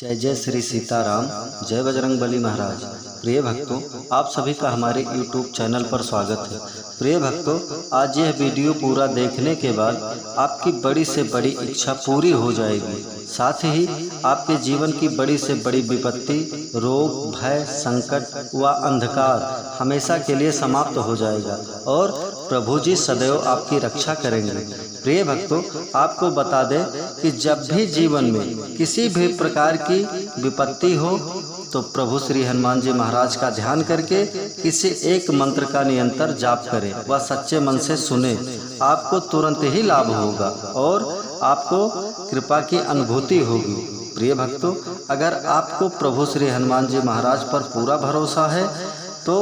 जय जय श्री सीताराम, जय बजरंगबली महाराज। प्रिय भक्तों, आप सभी का हमारे YouTube चैनल पर स्वागत है। प्रिय भक्तों, आज यह वीडियो पूरा देखने के बाद आपकी बड़ी से बड़ी इच्छा पूरी हो जाएगी। साथ ही आपके जीवन की बड़ी से बड़ी विपत्ति, रोग, भय, संकट व अंधकार हमेशा के लिए समाप्त हो जाएगा और प्रभु जी सदैव आपकी रक्षा करेंगे। प्रिय भक्तों, आपको बता दें कि जब भी जीवन में किसी भी प्रकार की विपत्ति हो तो प्रभु श्री हनुमान जी महाराज का ध्यान करके किसी एक मंत्र का निरंतर जाप करें व सच्चे मन से सुने। आपको तुरंत ही लाभ होगा और आपको कृपा की अनुभूति होगी। प्रिय भक्तों, अगर आपको प्रभु श्री हनुमान जी महाराज पर पूरा भरोसा है तो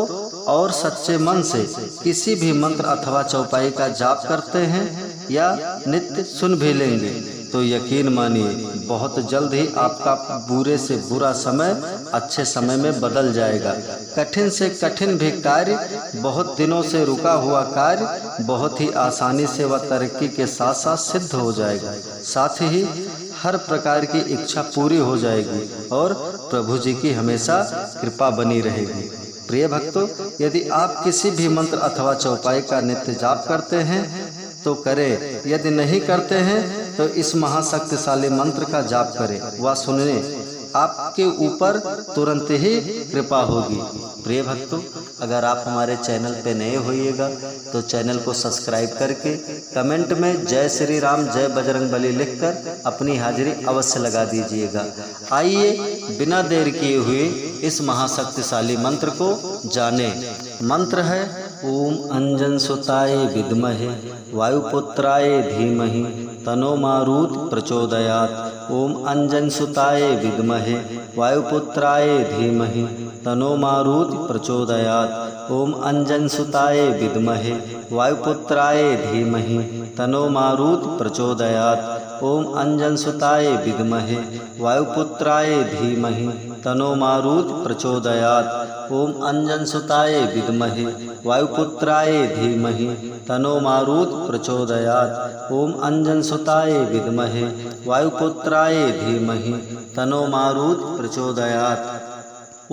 और सच्चे मन से किसी भी मंत्र अथवा चौपाई का जाप करते हैं या नित्य सुन भी लेंगे तो यकीन मानिए बहुत जल्द ही आपका बुरे से बुरा समय अच्छे समय में बदल जाएगा। कठिन से कठिन भी कार्य, बहुत दिनों से रुका हुआ कार्य बहुत ही आसानी से व तरक्की के साथ साथ सिद्ध हो जाएगा। साथ ही हर प्रकार की इच्छा पूरी हो जाएगी और प्रभु जी की हमेशा कृपा बनी रहेगी। प्रिय भक्तों, यदि आप किसी भी मंत्र अथवा चौपाई का नित्य जाप करते हैं तो करें, यदि नहीं करते हैं तो इस महाशक्तिशाली मंत्र का जाप करें व सुनने, आपके ऊपर तुरंत ही कृपा होगी। प्रिय भक्तों, अगर आप हमारे चैनल पे नए होइएगा तो चैनल को सब्सक्राइब करके कमेंट में जय श्री राम, जय बजरंगबली लिखकर अपनी हाजिरी अवश्य लगा दीजिएगा। आइए बिना देर किए हुए इस महाशक्तिशाली मंत्र को जाने। मंत्र है ओम अंजन सुताय विद्महे वायुपुत्राय धीमहि तनो मारुत प्रचोदयात्। ओम अंजन सुताय विद्महे वायुपुत्राय धीमहि तनो मारुत प्रचोदयात्। ओम अंजन सुताय विद्महे वायुपुत्राय धीमहि तनो मारुत प्रचोदयात्। ओम अंजन सुताय विद्महे वायुपुत्राय धीमहि तनो मारुत प्रचोदयात्। ओम अंजन सुताय विद्महे वायुपुत्राय धीमहि तनो मारुत प्रचोदयात्। ओम अंजन सुताय विद्महे वायुपुत्राय धीमहि तनो मारुत प्रचोदयात्।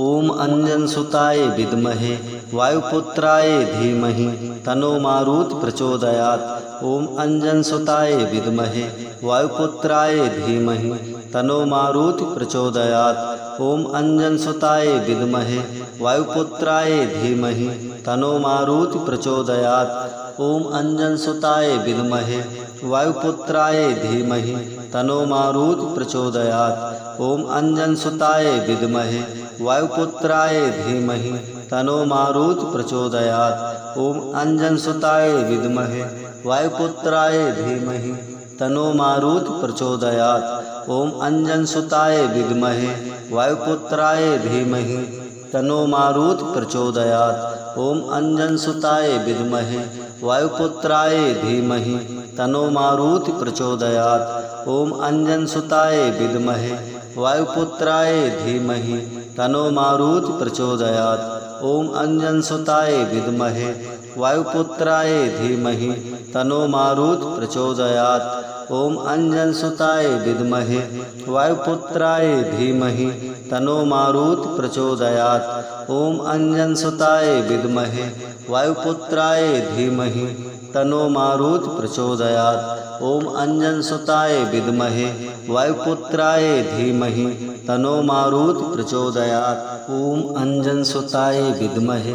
ओम अंजन सुताय विद्महे वायुपुत्राय धीमहि तनो मारुत प्रचोदयात्। ओम अंजन सुताय विद्महे वायुपुत्राय धीमहि तनो मारुत प्रचोदयात्। ओम अंजन सुताय विद्महे वायुपुत्राय धीमहि तनो मारुत प्रचोदयात्। ओम अंजन सुताय विद्महे वायुपुत्राय धीमहि तनो मारुत प्रचोदयात्। ओम अंजन सुताय विद्महे वायुपुत्राय धीमहि तनो मारुत प्रचोदयात्। ओम अंजन सुताय विद्महे वायुपुत्राय धीमहि तनो मारुत प्रचोदयात्। ओम अंजन सुताय विद्महे वायुपुत्राय धीमहि तनो मारुत प्रचोदयात्। ओम अंजन सुताय विद्महे वायुपुत्राय धीमहि तनो मारुत प्रचोदयात्। ओम अंजन सुताय विद्महे वायुपुत्राय धीमहि तनो मारुत प्रचोदयात्। ओम अंजन सुताय विद्महे वायुपुत्राय धीमहि तनो मारुत प्रचोदयात्। ओम अंजन सुताय विद्महे वायुपुत्राय धीमहि तनो मारुत प्रचोदयात्। ओम अंजन सुताय विद्महे वायुपुत्राय धीमहि तनो मारुत प्रचोदयात्। ओम अंजन सुताय विद्महे वायुपुत्राय धीमहि तनो मारुत प्रचोदयात्। ओम अंजन सुताय विद्महे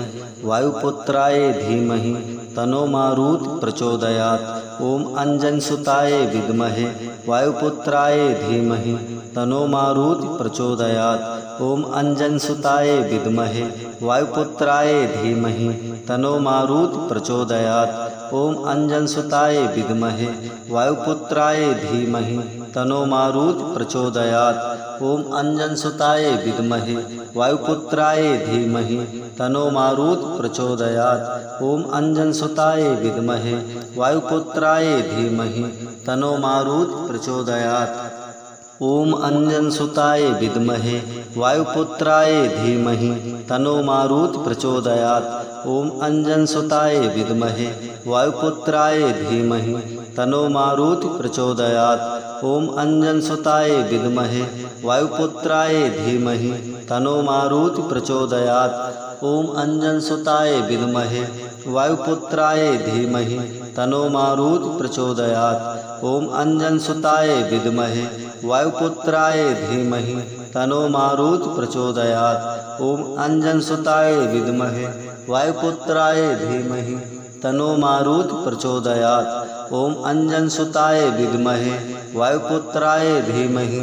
वायुपुत्राय धीमहि तनो मारुत प्रचोदयात्। ओम अंजन सुताय विद्महे वायुपुत्राय धीमहि तनो मारुत प्रचोदयात्। ओम अंजन सुताय विद्महे वायुपुत्राय धीमहि तनो मारुत प्रचोदयात्। ओम अंजन सुताय विद्महे वायुपुत्राय धीमहि तनो मारुत प्रचोदयात्। ओम अंजन सुताय विद्महे वायुपुत्राय धीमहि तनो मारुत प्रचोदयात्। ओम अंजन सुताय विद्महे वायुपुत्राय धीमहि तनो मारुत प्रचोदयात्। ओम अंजन सुताय विद्महे वायुपुत्राय धीमहि तनो मारुत प्रचोदयात्। ओम अंजन सुताय विद्महे वायुपुत्राय धीमहि तनो मारुत प्रचोदयात्। ओम अंजनसुताय विद्महे वायुपुत्राय धीमहि तन्नो मारुति प्रचोदयात्। ओम अंजनसुताय विद्महे वायुपुत्राय धीमहि तन्नो मारुति प्रचोदयात्। ओम अंजनसुताय विद्महे वायुपुत्राय धीमहि तन्नो मारुति प्रचोदयात्। ओम अंजनसुताय विद्महे वायुपुत्राय धीमहि तन्नो मारुति प्रचोदयात्। ओम अंजनसुताय विद्महे वायुपुत्राय धीमहि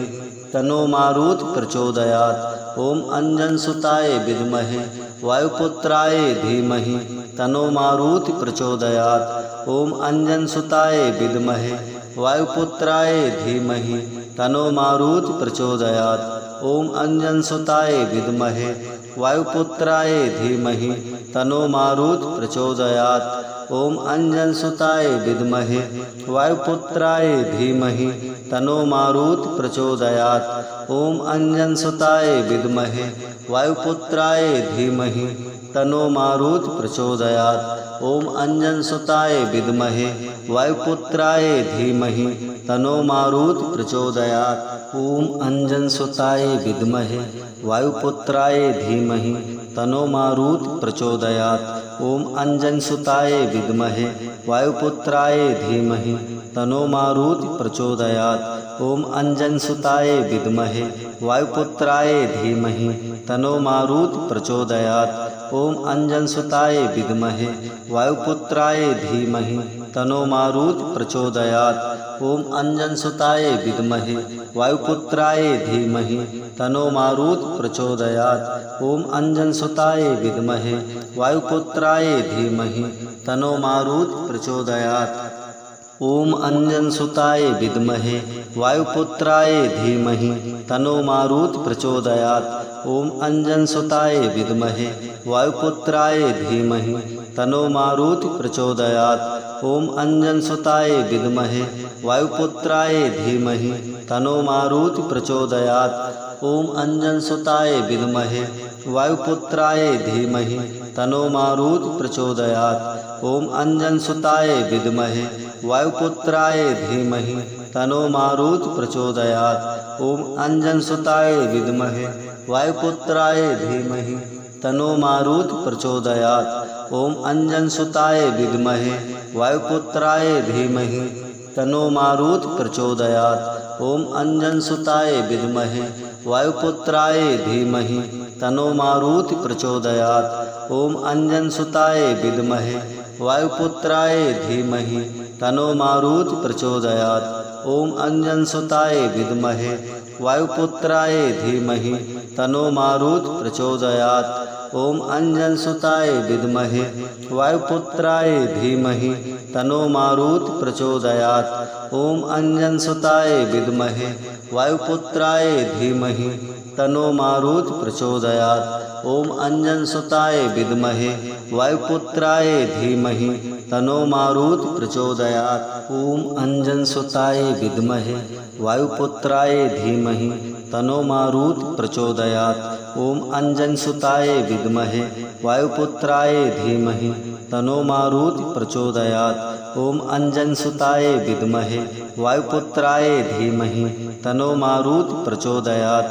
तन्नो मारुति प्रचोदयात्। ओम अंजनसुताय विद्महे वायुपुत्राय धीमहि तन्नो मारुति प्रचोदयात्। ओम अंजनसुताय विद्महे वायुपुत्राय धीमहि तन्नो मारुति प्रचोदयात्। ओम अंजनसुताय विद्महे वायुपुत्राय धीमहि तन्नो मारुति प्रचोदयात्। ओम अंजनसुताय विद्महे वायुपुत्राय धीमहि तन्नो मारुति प्रचोदयात्। ओम अंजनसुताय विद्महे वायुपुत्राय धीमहि तन्नो मारुति प्रचोदयात्। ओम अंजनसुताय विद्महे वायुपुत्राय धीमहि तन्नो मारुति प्रचोदयात्। ओम अंजनसुताय विद्महे वायुपुत्राय धीमहि तन्नो मारुति प्रचोदयात्। ओम अंजनसुताय विद्महे वायुपुत्राय धीमहि तन्नो मारुति प्रचोदयात्। ओम अंजनसुताय विद्महे वायुपुत्राय धीमहि तन्नो मारुति प्रचोदयात्। ओम अंजनसुताय विद्महे वायुपुत्राय धीमहि तन्नो मारुति प्रचोदयात्। ओम अंजनसुताय विद्महे वायुपुत्राय धीमहि तन्नो मारुति प्रचोदयात्। ओम अंजनसुताय विद्महे वायुपुत्राय धीमहि तन्नो मारुति प्रचोदयात्। ओम अंजनसुताय विद्महे वायुपुत्राय धीमहि तन्नो मारुति प्रचोदयात्। ओम अंजनसुताय विद्महे वायुपुत्राय धीमहि तन्नो मारुति प्रचोदयात्। ओम अंजनसुताय विद्महे वायुपुत्राय धीमहि तन्नो मारुति प्रचोदयात्। ओम अंजनसुताय विद्महे वायुपुत्राय धीमहि तन्नो मारुति प्रचोदयात्। ओम अंजनसुताय विद्महे वायुपुत्राय धीमहि तन्नो मारुति प्रचोदयात्। ओम अंजनसुताय विद्महे वायुपुत्राय धीमहि तन्नो मारुति प्रचोदयात्। ओम अंजनसुताय विद्महे वायुपुत्राय धीमहि तन्नो मारुति प्रचोदयात्। ओम अंजनसुताय विद्महे वायुपुत्राय धीमहि तन्नो मारुति प्रचोदयात्। ओम अंजनसुताय विद्महे वायुपुत्राय धीमहि तन्नो मारुति प्रचोदयात्। ओम अंजनसुताय विद्महे वायुपुत्राय धीमहि तन्नो मारुति प्रचोदयात्। ओम अंजनसुताय विद्महे वायुपुत्राय धीमहि तन्नो मारुति प्रचोदयात्। ओम अंजनसुताय विद्महे वायुपुत्राय धीमहि तन्नो मारुति प्रचोदयात्। ओम अंजनसुताय विद्महे वायुपुत्राय धीमहि तन्नो मारुति प्रचोदयात्। ओम अंजनसुताय विद्महे वायुपुत्राय धीमहि तन्नो मारुति प्रचोदयात्। ओम अंजनसुताय विद्महे वायुपुत्राय धीमहि तन्नो मारुति प्रचोदयात्। ओम अंजनसुताय विद्महे वायुपुत्राय धीमहि तन्नो मारुति प्रचोदयात्।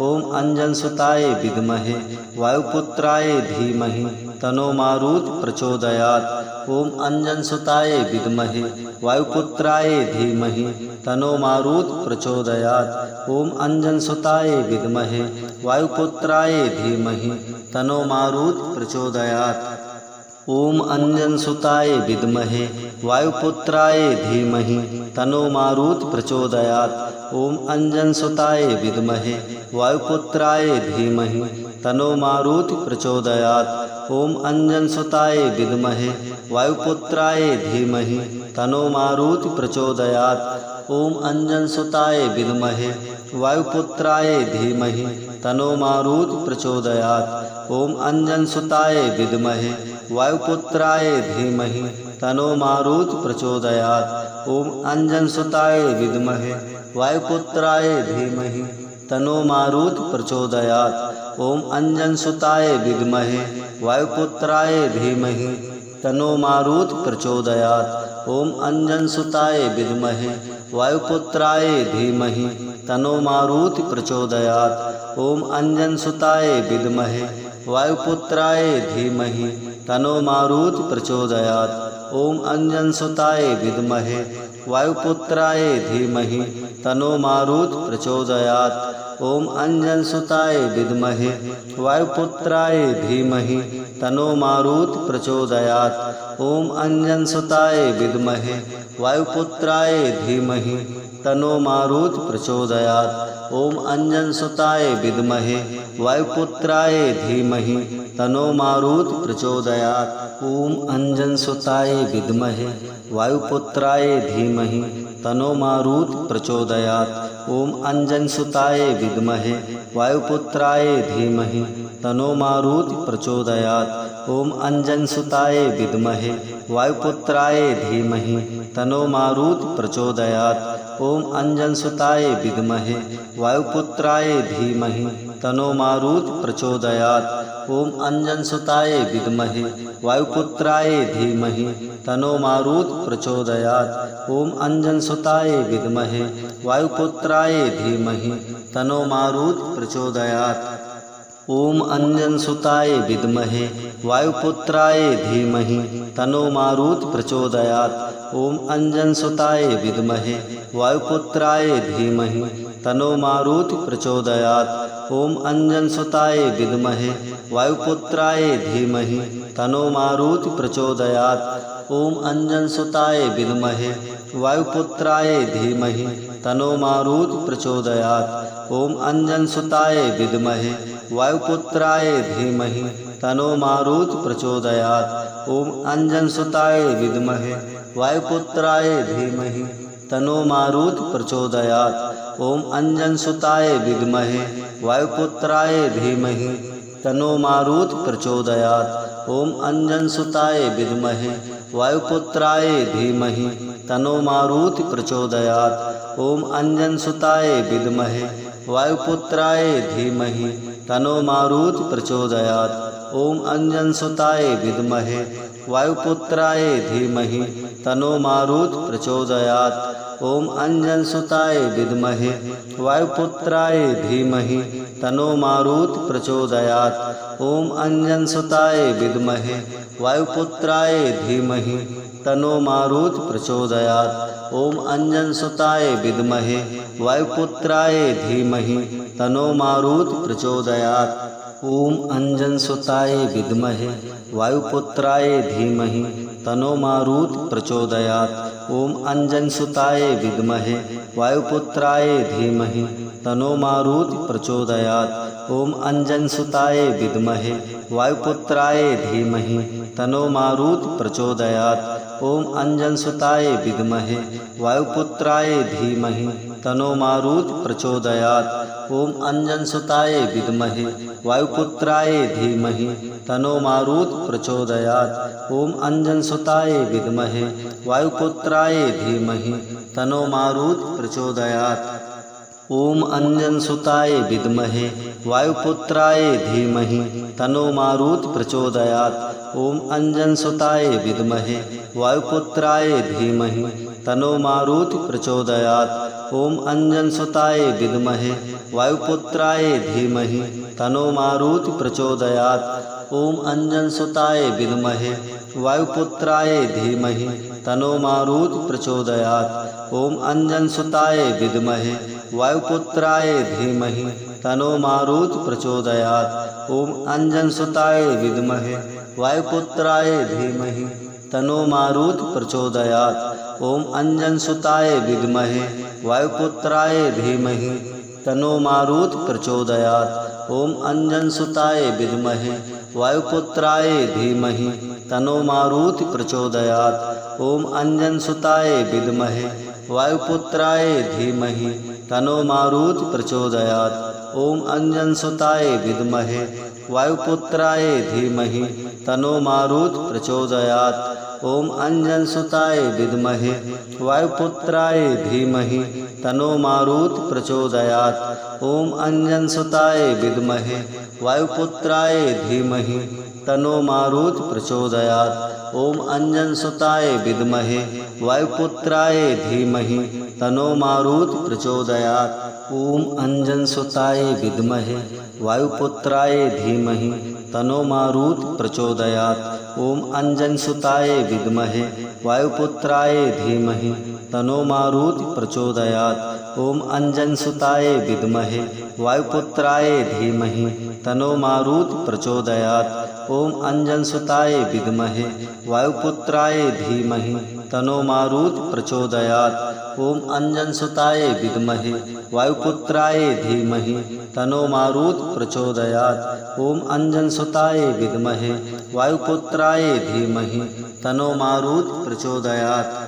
ओम अंजनसुताय विद्महे वायुपुत्राय धीमहि तन्नो मारुति प्रचोदयात्। ओम अंजनसुताय विद्महे वायुपुत्राय धीमहि तन्नो मारुति प्रचोदयात्। ओम अंजनसुताय विद्महे वायुपुत्राय धीमहि तन्नो मारुति प्रचोदयात्। ओम अंजनसुताय विद्महे वायुपुत्राय धीमहि तन्नो मारुति प्रचोदयात्। ओम अंजनसुताय विद्महे वायुपुत्राय धीमहि तन्नो मारुति प्रचोदयात्। ओम अंजनसुताय विद्महे वायुपुत्राय धीमहि तन्नो मारुति प्रचोदयात्। ओम अंजनसुताय विद्महे वायुपुत्राय धीमहि तन्नो मारुति प्रचोदयात्। ओम अंजनसुताय विद्महे वायुपुत्राय धीमहि तन्नो मारुति प्रचोदयात्। ओम अंजनसुताय विद्महे वायुपुत्राय धीमहि तन्नो मारुति प्रचोदयात्। ओम अंजनसुताय विद्महे वायुपुत्राय धीमहि तन्नो मारुति प्रचोदयात्। ओम अंजनसुताय विद्महे वायुपुत्राय धीमहि तन्नो मारुति प्रचोदयात्। ओम अंजनसुताय विद्महे वायुपुत्राय धीमहि तन्नो मारुति प्रचोदयात्। ओम अंजनसुताय विद्महे वायुपुत्राय धीमहि तन्नो मारुति प्रचोदयात्। ओम अंजनसुताय विद्महे वायुपुत्राय धीमहि तन्नो मारुति प्रचोदयात्। ओम अंजनसुताय विद्महे वायुपुत्राय धीमहि तन्नो मारुति प्रचोदयात्। ओम अंजनसुताय विद्महे वायुपुत्राय धीमहि तन्नो मारुति प्रचोदयात्। ओम अंजनसुताय विद्महे वायुपुत्राय धीमहि तन्नो मारुति प्रचोदयात्। ओम अंजनसुताय विद्महे वायुपुत्राय धीमहि तन्नो मारुति प्रचोदयात्। ओम अंजनसुताय विद्महे वायुपुत्राय धीमहि तन्नो मारुति प्रचोदयात्। ओम अंजनसुताय विद्महे वायुपुत्राय धीमहि तन्नो मारुति प्रचोदयात्। ओम अंजनसुताय विद्महे वायुपुत्राय धीमहि तन्नो मारुति प्रचोदयात्। ओम अंजनसुताय विद्महे वायुपुत्राय धीमहि तन्नो मारुति प्रचोदयात्। ओम अंजनसुताय विद्महे वायुपुत्राय धीमहि तन्नो मारुति प्रचोदयात्। ओम अंजनसुताय विद्महे वायुपुत्राय धीमहि तन्नो मारुति प्रचोदयात्। ओम अंजनसुताय विद्महे वायुपुत्राय धीमहि तन्नो मारुति प्रचोदयात्। ओम अंजनसुताय विद्महे वायुपुत्राय धीमहि तन्नो मारुति प्रचोदयात्। ओम अंजनसुताय विद्महे वायुपुत्राय धीमहि तन्नो मारुति प्रचोदयात्। ओम अंजनसुताय विद्महे वायुपुत्राय धीमहि तन्नो मारुति प्रचोदयात्। ओम अंजनसुताय विद्महे वायुपुत्राय धीमहि तन्नो मारुति प्रचोदयात्। ओम अंजनसुताय विद्महे वायुपुत्राय धीमहि तन्नो मारुति प्रचोदयात्। ओम अंजनसुताय विद्महे वायुपुत्राय धीमहि तन्नो मारुति प्रचोदयात्। ओम अंजनसुताय विद्महे वायुपुत्राय धीमहि तन्नो मारुति प्रचोदयात्। ओम अंजनसुताय विद्महे वायुपुत्राय धीमहि तन्नो मारुति प्रचोदयात्। ओम अंजनसुताय विद्महे वायुपुत्राय धीमहि तन्नो मारुति प्रचोदयात्। ओम अंजनसुताय विद्महे वायुपुत्राय धीमहि तन्नो मारुति प्रचोदयात्। ओम अंजनसुताय विद्महे वायुपुत्राय धीमहि तन्नो मारुति प्रचोदयात्। ओम अंजनसुताय विद्महे वायुपुत्राय धीमहि तन्नो मारुति प्रचोदयात्। ओम अंजनसुताय विद्महे वायुपुत्राय धीमहि तन्नो मारुति प्रचोदयात्। ओम अंजनसुताय विद्महे वायुपुत्राय धीमहि तन्नो मारुति प्रचोदयात्। ओम अंजनसुताय विद्महे वायुपुत्राय धीमहि तन्नो मारुति प्रचोदयात्। ओम अंजनसुताय विद्महे वायुपुत्राय धीमहि तन्नो मारुति प्रचोदयात्। ओम अंजनसुताय विद्महे वायुपुत्राय धीमहि तन्नो मारुति प्रचोदयात्। ओम अंजनसुताय विद्महे वायुपुत्राय धीमहि तन्नो मारुति प्रचोदयात्। ओम अंजनसुताय विद्महे वायुपुत्राय धीमहि तन्नो मारुति प्रचोदयात्। ओम अंजनसुताय विद्महे वायुपुत्राय धीमहि तन्नो मारुति प्रचोदयात्। ओम अंजनसुताय विद्महे वायुपुत्राय धीमहि तन्नो मारुति प्रचोदयात्। ओम अंजनसुताय विद्महे वायुपुत्राय धीमहि तन्नो मारुति प्रचोदयात्। ओम अंजनसुताय विद्महे वायुपुत्राय धीमहि तन्नो मारुति प्रचोदयात्। ओम अंजनसुताय विद्महे वायुपुत्राय धीमहि तन्नो मारुति प्रचोदयात्। ओम अंजनसुताय विद्महे वायुपुत्राय धीमहि तन्नो मारुति प्रचोदयात्। ओम अंजनसुताय विद्महे वायुपुत्राय धीमहि तन्नो मारुति प्रचोदयात्। ओम अंजनसुताय विद्महे वायुपुत्राय धीमहि तन्नो मारुति प्रचोदयात्। ओम अंजनसुताय विद्महे वायुपुत्राय धीमहि तन्नो मारुति प्रचोदयात्। ओम अंजनसुताय विद्महे वायुपुत्राय धीमहि तन्नो मारुति प्रचोदयात्। ओम अंजनसुताय विद्महे वायुपुत्राय धीमहि तन्नो मारुति प्रचोदयात्। ओम अंजनसुताय विद्महे वायुपुत्राय धीमहि तन्नो मारुति प्रचोदयात्। ओम अंजनसुताय विद्महे वायुपुत्राय धीमहि तन्नो मारुति प्रचोदयात्। ओम अंजनसुताय विद्महे वायुपुत्राय धीमहि तन्नो मारुति प्रचोदयात्। ओम अंजनसुताय विद्महे वायुपुत्राय धीमहि तन्नो मारुति प्रचोदयात्। ओम अंजनसुताय विद्महे वायुपुत्राय धीमहि तन्नो मारुति प्रचोदयात्।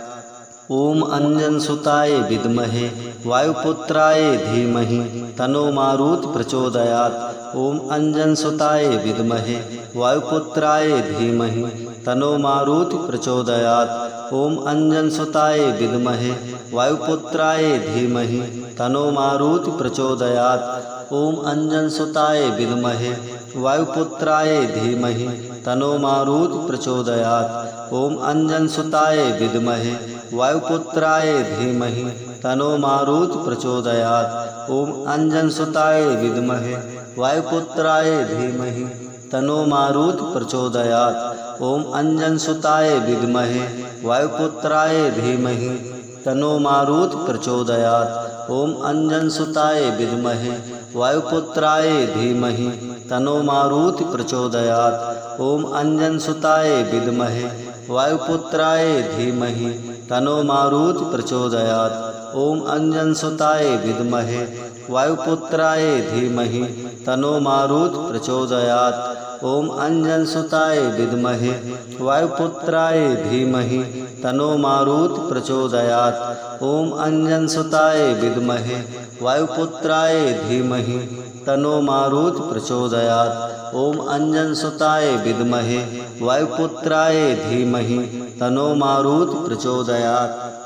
ओम अंजनसुताय विद्महे वायुपुत्राय धीमहि तन्नो मारुति प्रचोदयात्। ओम अंजनसुताय विद्महे वायुपुत्राय धीमहि तन्नो मारुति प्रचोदयात्। ओम अंजनसुताय विद्महे वायुपुत्राय धीमहि तन्नो मारुति प्रचोदयात्। ओम अंजनसुताय विद्महे वायुपुत्राय धीमहि तन्नो मारुति प्रचोदयात्। ओम अंजनसुताय विद्महे वायुपुत्राय धीमहि तन्नो मारुति प्रचोदयात्। ओम अंजनसुताय विद्महे वायुपुत्राय धीमहि तन्नो मारुति प्रचोदयात्। ओम अंजनसुताय विद्महे वायुपुत्राय धीमहि तन्नो मारुति प्रचोदयात्। ओम अंजनसुताय विद्महे वायुपुत्राय धीमहि तन्नो मारुति प्रचोदयात्। ओम अंजनसुताय विद्महे वायुपुत्राय धीमहि तन्नो मारुति प्रचोदयात्। ओम अंजनसुताय विद्महे वायुपुत्राय धीमहि तन्नो मारुति प्रचोदयात्। ओम अंजनसुताय विद्महे वायुपुत्राय धीमहि तन्नो मारुति प्रचोदयात्। ओम अंजनसुताय विद्महे वायुपुत्राय धीमहि तन्नो मारुति प्रचोदयात्। ओम अंजनसुताय विद्महे वायुपुत्राय धीमहि तन्नो मारुति प्रचोदयात्।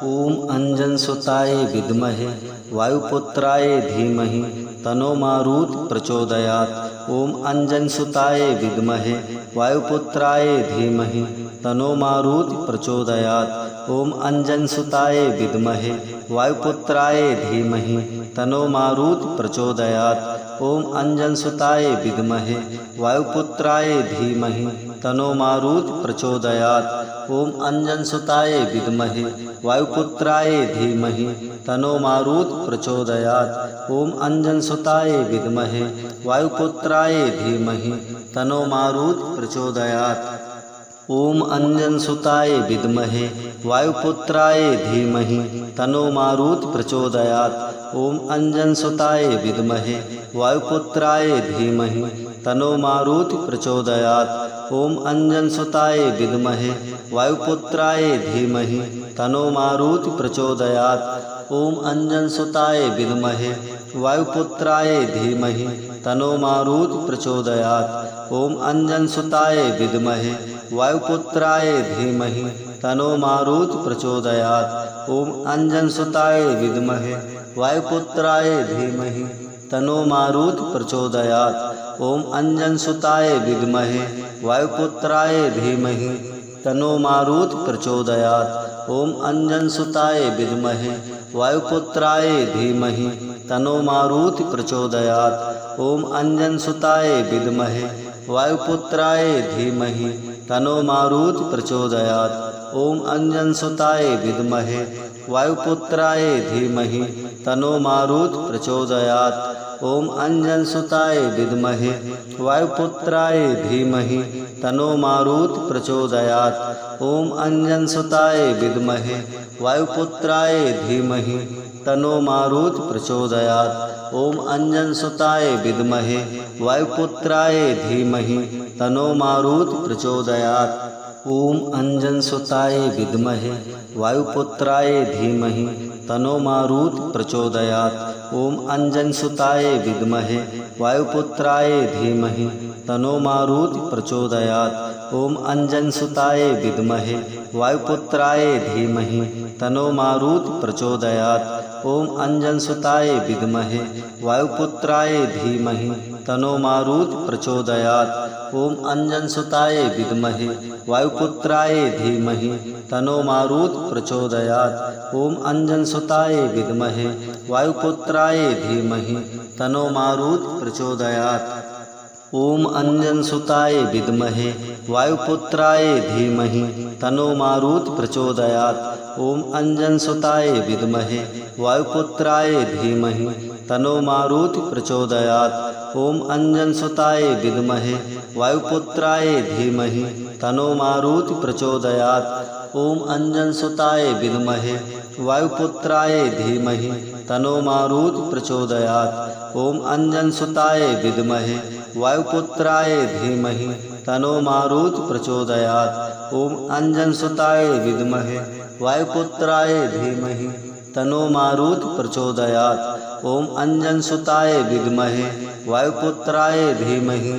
ओम अंजनसुताय विद्महे वायुपुत्राय धीमहि तन्नो मारुति प्रचोदयात्। ओम अंजनसुताय विद्महे वायुपुत्राय धीमहि तन्नो मारुति प्रचोदयात्। ओम अंजनसुताय विद्महे वायुपुत्राय धीमहि तन्नो मारुति प्रचोदयात्। ओम अंजनसुताय विद्महे वायुपुत्राय धीमहि तन्नो मारुति प्रचोदयात्। ओम अंजनसुताय विद्महे वायुपुत्राय धीमहि तन्नो मारुति प्रचोदयात्। ओम अंजनसुताय विद्महे वायुपुत्राय धीमहि तन्नो मारुति प्रचोदयात्। ओम अंजनसुताय विद्महे वायुपुत्राय धीमहि तन्नो मारुति प्रचोदयात्। ओम अंजनसुताय विद्महे वायुपुत्राय धीमहि तन्नो मारुति प्रचोदयात्। ओम अंजनसुताय विद्महे वायुपुत्राय धीमहि तन्नो मारुति प्रचोदयात्। ओम अंजनसुताय विद्महे वायुपुत्राय धीमहि तन्नो मारुति प्रचोदयात्। ओम अंजनसुताय विद्महे वायुपुत्राय धीमहि तन्नो मारुति प्रचोदयात्। ओम अंजनसुताय विद्महे वायुपुत्राय धीमहि तन्नो मारुति प्रचोदयात्। ओम अंजनसुताय विद्महे वायुपुत्राय धीमहि तन्नो मारुति प्रचोदयात्। ओम अंजनसुताय विद्महे वायुपुत्राय धीमहि तन्नो मारुति प्रचोदयात्। ओम अंजनसुताय विद्महे वायुपुत्राय धीमहि तन्नो मारुति प्रचोदयात्। ओम अंजनसुताय विद्महे वायुपुत्राय धीमहि तन्नो मारुति प्रचोदयात्। ओम अंजनसुताय विद्महे वायुपुत्राय धीमहि तन्नो मारुति प्रचोदयात्। ओम अंजनसुताय विद्महे वायुपुत्राय धीमहि तन्नो मारुति प्रचोदयात्। ओम अंजनसुताय विद्महे वायुपुत्राय धीमहि तन्नो मारुति प्रचोदयात्। ओम अंजनसुताय विद्महे वायुपुत्राय धीमहि तन्नो मारुति प्रचोदयात्। ओम अंजनसुताय विद्महे वायुपुत्राय धीमहि तन्नो मारुति प्रचोदयात्। ओम अंजनसुताय विद्महे वायुपुत्राय धीमहि तन्नो मारुति प्रचोदयात्। ओम अंजनसुताय विद्महे वायुपुत्राय धीमहि तन्नो मारुत प्रचोदयात्। ओम अंजनसुताय विद्महे वायुपुत्राय धीमहि तन्नो मारुत प्रचोदयात्। ओम अंजनसुताय विद्महे वायुपुत्राय धीमहि तन्नो मारुत प्रचोदयात्। ओम अंजनसुताय विद्महे वायुपुत्राय धीमहि तन्नो मारुत प्रचोदयात्। ओम अंजनसुताय विद्महे वायुपुत्राय धीमहि तन्नो मारुत प्रचोदयात्। ओम अंजनसुताय विद्महे वायुपुत्राय धीमहि तन्नो मारुत प्रचोदयात्। ओम अंजनसुताय विद्महे वायुपुत्राय धीमहि तन्नो मारुत प्रचोदयात्। ओम अंजनसुताय विद्महे वायुपुत्राय धीमहि तन्नो मारुत प्रचोदयात्। ओम अंजनसुताय विद्महे वायुपुत्राय धीमहि तन्नो मारुत प्रचोदयात्। ओम अंजनसुताय विद्महे वायुपुत्राय धीमहि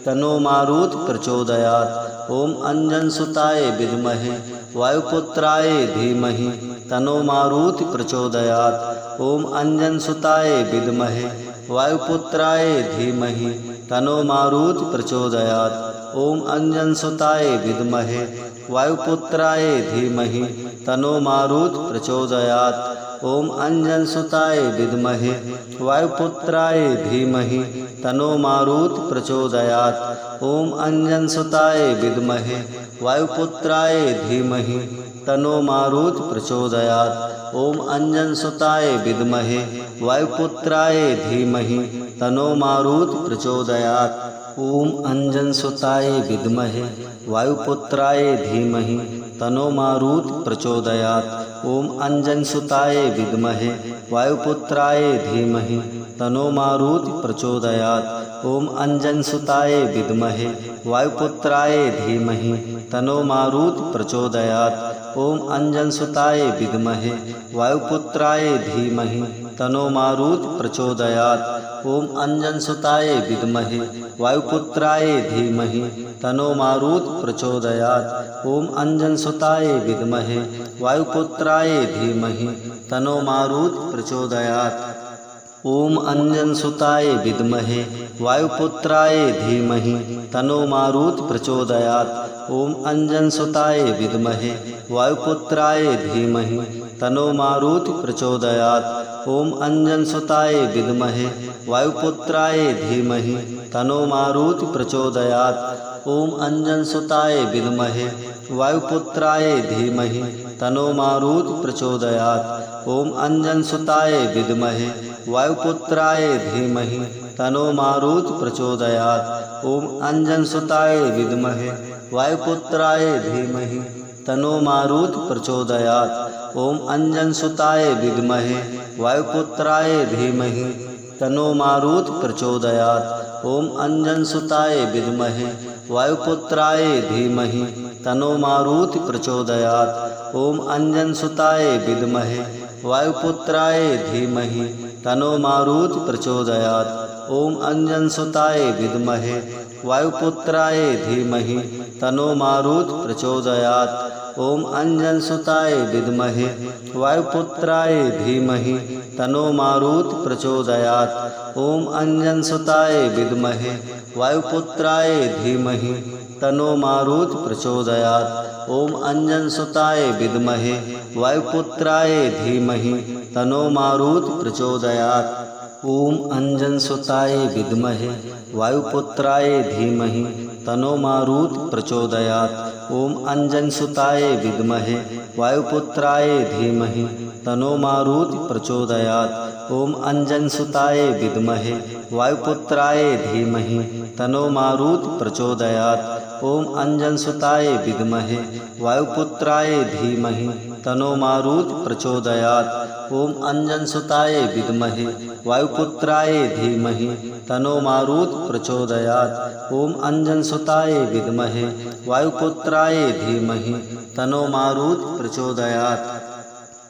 तन्नो मारुत प्रचोदयात्। ओम अंजनसुताय विद्महे वायुपुत्राय धीमहि तन्नो मारुत प्रचोदयात्। ओम अंजनसुताय विद्महे वायुपुत्राय धीमहि तन्नो मारुत प्रचोदयात्। ओम अंजनसुताय विद्महे वायुपुत्राय धीमहि तन्नो मारुत प्रचोदयात्। ओम अंजनसुताय विद्महे वायुपुत्राय धीमहि तन्नो मारुत प्रचोदयात्। ओम अंजनसुताय विद्महे वायुपुत्राय धीमहि तन्नो मारुत प्रचोदयात्। ओम अंजनसुताय विद्महे वायुपुत्राय धीमहि तन्नो मारुत प्रचोदयात्। ओम अंजनसुताय विद्महे वायुपुत्राय धीमहि तन्नो मारुत प्रचोदयात्। ओम अंजनसुताय विद्महे वायुपुत्राय धीमहि तन्नो मारुत प्रचोदयात्। ओम अंजनसुताय विद्महे वायुपुत्राय धीमहि तन्नो मारुत प्रचोदयात्। ओम अंजनसुताय विद्महे वायुपुत्राय धीमहि तन्नो मारुत प्रचोदयात्। ओम अंजनसुताय विद्महे वायुपुत्राय धीमहि तन्नो मारुत प्रचोदयात्। ओम अंजनसुताय विद्महे वायुपुत्राय धीमहि तन्नो मारुत प्रचोदयात्। ओम अंजनसुताय विद्महे वायुपुत्राय धीमहि तन्नो मारुत प्रचोदयात्। ओम अंजनसुताय विद्महे वायुपुत्राय धीमहि तन्नो मारुत प्रचोदयात्। ओम अंजनसुताय विद्महे वायुपुत्राय धीमहि तन्नो मारुत प्रचोदयात्। ओम अंजनसुताय विद्महे वायुपुत्राय धीमहि तन्नो मारुत प्रचोदयात्। ओम अंजनसुताय विद्महे वायुपुत्राय धीमहि तन्नो मारुत प्रचोदयात्। ओम अंजनसुताय विद्महे वायुपुत्राय धीमहि तन्नो मारुत प्रचोदयात्। ओम अंजनसुताय विद्महे वायुपुत्राय धीमहि तन्नो मारुत प्रचोदयात्। ओम अंजनसुताय विद्महे वायुपुत्राय धीमहि तन्नो मारुत प्रचोदयात्। ओम अंजनसुताय विद्महे वायुपुत्राय धीमहि तन्नो मारुत प्रचोदयात्। ओम अंजनसुताय विद्महे वायुपुत्राय धीमहि तन्नो मारुत प्रचोदयात्। ओम अंजनसुताय विद्महे वायुपुत्राय धीमहि तन्नो मारुत प्रचोदयात्। ओम अंजनसुताय विद्महे वायुपुत्राय धीमहि तन्नो मारुत प्रचोदयात्। ओम अंजनसुताय विद्महे वायुपुत्राय धीमहि तन्नो मारुत प्रचोदयात्। ओम अंजनसुताय विद्महे वायुपुत्राय धीमहि तन्नो मारुत प्रचोदयात्। ओम अंजनसुताय विद्महे वायुपुत्राय धीमहि तन्नो मारुत प्रचोदयात्। ओम अंजनसुताय विद्महे वायुपुत्राय धीमहि तन्नो मारुत प्रचोदयात्। ओम अंजनसुताय विद्महे वायुपुत्राय धीमहि तन्नो मारुत प्रचोदयात्। ओम अंजनसुताय विद्महे वायुपुत्राय धीमहि तन्नो मारुत प्रचोदयात्। ओम अंजनसुताय विद्महे वायुपुत्राय धीमहि तन्नो मारुत प्रचोदयात्।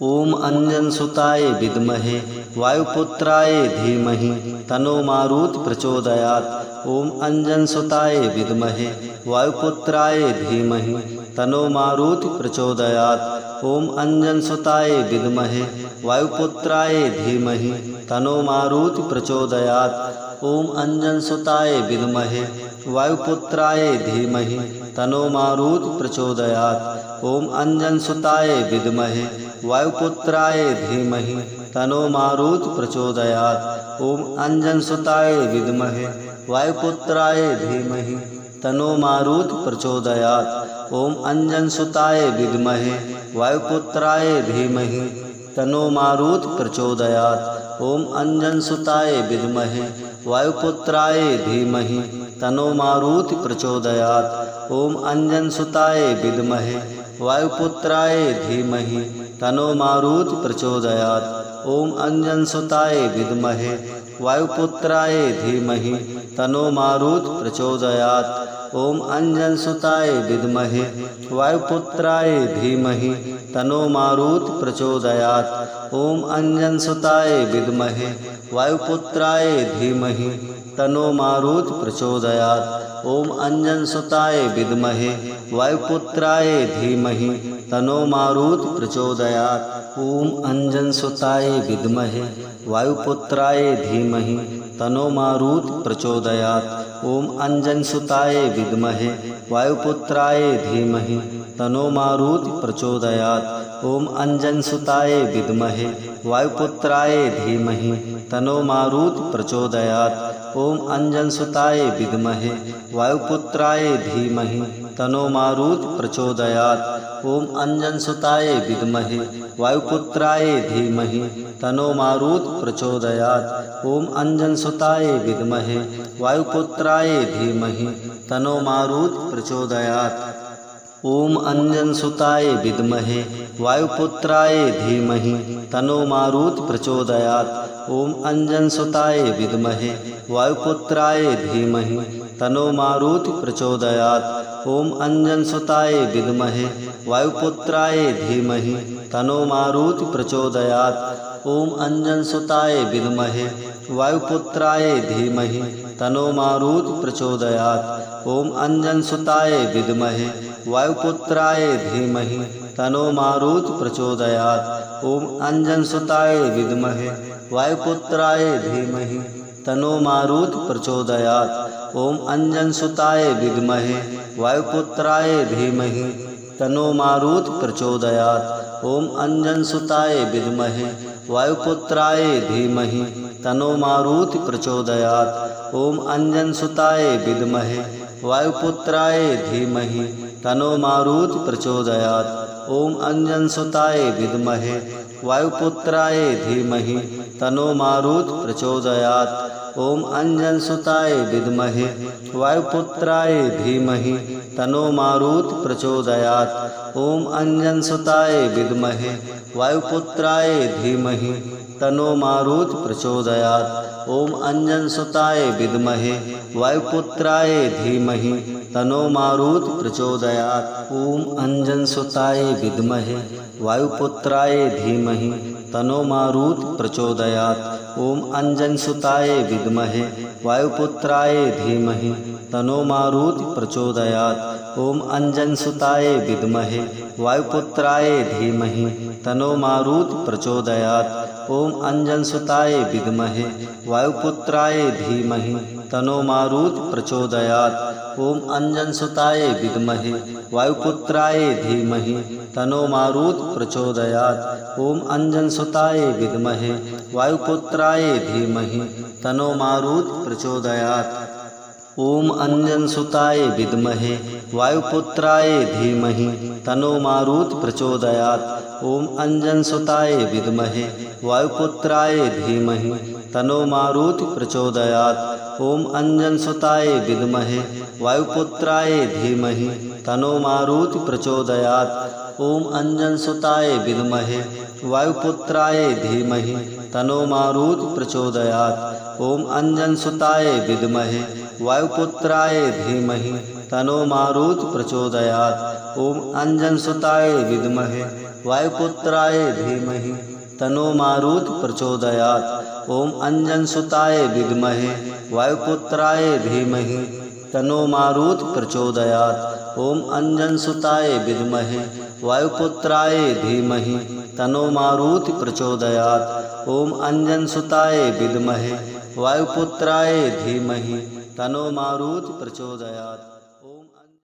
ओम अंजनसुताय विद्महे वायुपुत्राय धीमहि तन्नो मारुत प्रचोदयात्। ओम अंजनसुताय विद्महे वायुपुत्राय धीमहि तनो मारुति प्रचोदयात्। ओम अंजनसुताय विद्महे वायुपुत्राय धीमहि तनो मारुति प्रचोदयात्। ओम अंजनसुताय विद्महे वायुपुत्राय धीमहि तनो मारुति प्रचोदयात्। ओम अंजनसुताय विद्महे वायुपुत्राय धीमहि तनो मारुति प्रचोदयात्। ओम अंजनसुताय विद्महे वायुपुत्राय धीमहि तनो मारुति प्रचोदयात्। ओम अंजनसुताय विद्महे वायुपुत्राय धीमहि तनो मारुति प्रचोदयात्। ओम अंजनसुताय विद्महे वायुपुत्राय धीमहि तनो मारुति प्रचोदयात्। ओम अंजनसुताय विद्महे वायुपुत्राय धीमहि तनो मारुति प्रचोदयात्। ओम अंजनसुताय विद्महे वायुपुत्राय धीमहि तनो मारुति प्रचोदयात्। ओम अंजनसुताय विद्महे वायुपुत्राय धीमहि तनो मारुति प्रचोदयात्। ओम अंजनसुताय विद्महे वायुपुत्राय धीमहि तनो मारुति प्रचोदयात्। ओम अंजनसुताय विद्महे वायुपुत्राय धीमहि तनो मारुति प्रचोदयात्। ओम अंजनसुताय विद्महे वायुपुत्राय धीमहि तनो मारुति प्रचोदयात्। ओम अंजनसुताय विद्महे वायुपुत्राय धीमहि तनो मारुति प्रचोदयात्। ओम अंजनसुताय विद्महे वायुपुत्राय धीमहि तनो मारुति प्रचोदयात्। ओम अंजनसुताय विद्महे वायुपुत्राय धीमहि तनो मारुति प्रचोदयात्। ओम अंजनसुताय विद्महे वायुपुत्राय धीमहि तनो मारुति प्रचोदयात्। ओम अंजनसुताय विद्महे वायुपुत्राय धीमहि तनो मारुति प्रचोदयात्। ओम अंजनसुताय विद्महे वायुपुत्राय धीमहि तनो मारुति प्रचोदयात्। ओम अंजनसुताय विद्महे वायुपुत्राय धीमहि तनो मारुति प्रचोदयात्। ओम अंजनसुताय विद्महे वायुपुत्राय धीमहि तनो मारुति प्रचोदयात्। ओम अंजनसुताय विद्महे वायुपुत्राय धीमहि तनो मारुति प्रचोदयात्। ओम अंजनसुताय विद्महे वायुपुत्राय धीमहि तनो मारुति प्रचोदयात्। ओम अंजनसुताय विद्महे वायुपुत्राय धीमहि तनो मारुति प्रचोदयात्। ओम अंजनसुताय विद्महे वायुपुत्राय धीमहि तनो मारुति प्रचोदयात्। ओम अंजनसुताय विद्महे वायुपुत्राय धीमहि तनो मारुति प्रचोदयात्। ओम अंजनसुताय विद्महे वायुपुत्राय धीमहि तनो मारुति प्रचोदयात्। ओम अंजनसुताय विद्महे वायुपुत्राय धीमहि तनो मारुति प्रचोदयात्। ओम अंजनसुताय विद्महे वायुपुत्राय धीमहि तनो मारुति प्रचोदयात्। ओम अंजनसुताय विद्महे वायुपुत्राय धीमहि तनो मारुति प्रचोदयात्। ओम अंजनसुताय विद्महे वायुपुत्राय धीमहि तनो मारुति प्रचोदयात्। ओम अंजनसुताय विद्महे वायुपुत्राय धीमहि तनो मारुति प्रचोदयात्। ओम अंजनसुताय विद्महे वायुपुत्राय धीमहि तनो मारुति प्रचोदयात्। ओम अंजनसुताय विद्महे वायुपुत्राय धीमहि तनो मारुति प्रचोदयात्। ओम अंजनसुताय विद्महे वायुपुत्राय धीमहि तनो मारुति प्रचोदयात्। ओम अंजनसुताय विद्महे वायुपुत्राय धीमहि तनो मारुति प्रचोदयात्। ओम अंजनसुताय विद्महे वायुपुत्राय धीमहि तनो मारुति प्रचोदयात्। ओम अंजनसुताय विद्महे वायुपुत्राय धीमहि तनो मारुति प्रचोदयात्। ओम अंजनसुताय विद्महे वायुपुत्राय धीमहि तनो मारुति प्रचोदयात्। ओम अंजनसुताय विद्महे वायुपुत्राय धीमहि तनो मारुति प्रचोदयात्। ओम अंजनसुताय विद्महे वायुपुत्राय धीमहि तनो मारुति प्रचोदयात्। ओम अंजनसुताय विद्महे वायुपुत्राय धीमहि तनो मारुति प्रचोदयात्। ओम अंजनसुताय विद्महे वायुपुत्राय धीमहि तनो मारुति प्रचोदयात्। ओम अंजनसुताय विद्महे वायुपुत्राय धीमहि तनो मारुति प्रचोदयात्। ओम अंजन सुताय विद्महे वायुपुत्राय धीमहि तनो मारुति प्रचोदयात्। ओम अंजन सुताय विद्महे वायुपुत्राय धीमहि तनो मारुति प्रचोदयात्।